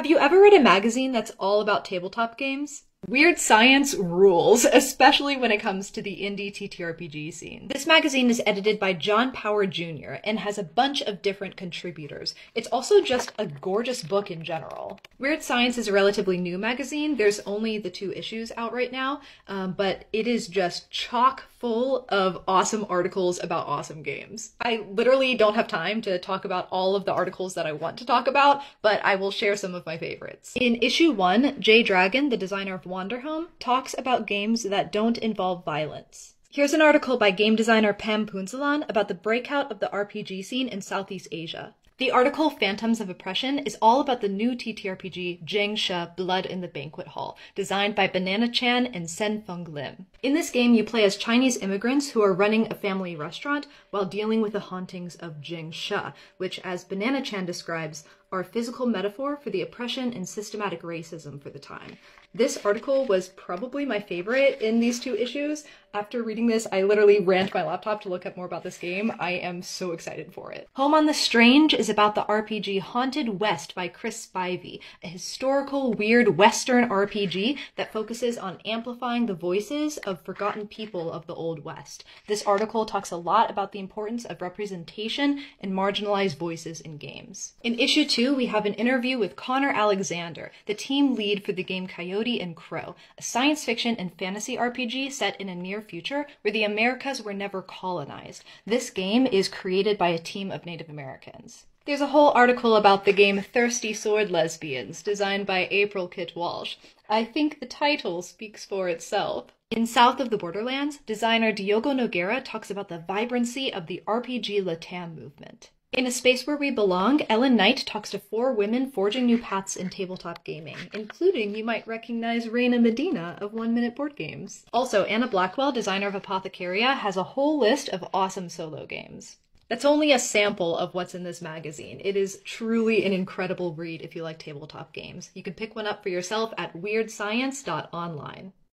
Have you ever read a magazine that's all about tabletop games? WYRD Science rules, especially when it comes to the indie TTRPG scene. This magazine is edited by John Power Jr. and has a bunch of different contributors. It's also just a gorgeous book in general. WYRD Science is a relatively new magazine. There's only the 2 issues out right now, but it is just chock full of awesome articles about awesome games. I literally don't have time to talk about all of the articles that I want to talk about, but I will share some of my favorites. In issue 1, Jay Dragon, the designer of Wanderhome, talks about games that don't involve violence. Here's an article by game designer Pam Punzalan about the breakout of the RPG scene in Southeast Asia. The article Phantoms of Oppression is all about the new TTRPG Jing She Blood in the Banquet Hall, designed by Banana Chan and Sen Feng Lim. In this game, you play as Chinese immigrants who are running a family restaurant while dealing with the hauntings of Jing She, which, as Banana Chan describes, are a physical metaphor for the oppression and systematic racism for the time. This article was probably my favorite in these 2 issues. After reading this, I literally ran to my laptop to look up more about this game. I am so excited for it. Home on the Strange is about the RPG Haunted West by Chris Spivey, a historical, weird Western RPG that focuses on amplifying the voices of forgotten people of the Old West. This article talks a lot about the importance of representation and marginalized voices in games. In issue 2, we have an interview with Connor Alexander, the team lead for the game Coyote and Crow, a science fiction and fantasy RPG set in a near future where the Americas were never colonized. This game is created by a team of Native Americans. There's a whole article about the game Thirsty Sword Lesbians, designed by April Kit Walsh. I think the title speaks for itself. In South of the Borderlands, designer Diogo Nogueira talks about the vibrancy of the RPG Latam movement. In A Space Where We Belong, Ellen Knight talks to 4 women forging new paths in tabletop gaming, including you might recognize Reina Medina of 1 Minute Board Games. Also, Anna Blackwell, designer of Apothecaria, has a whole list of awesome solo games. That's only a sample of what's in this magazine. It is truly an incredible read if you like tabletop games. You can pick one up for yourself at WYRDScience.online.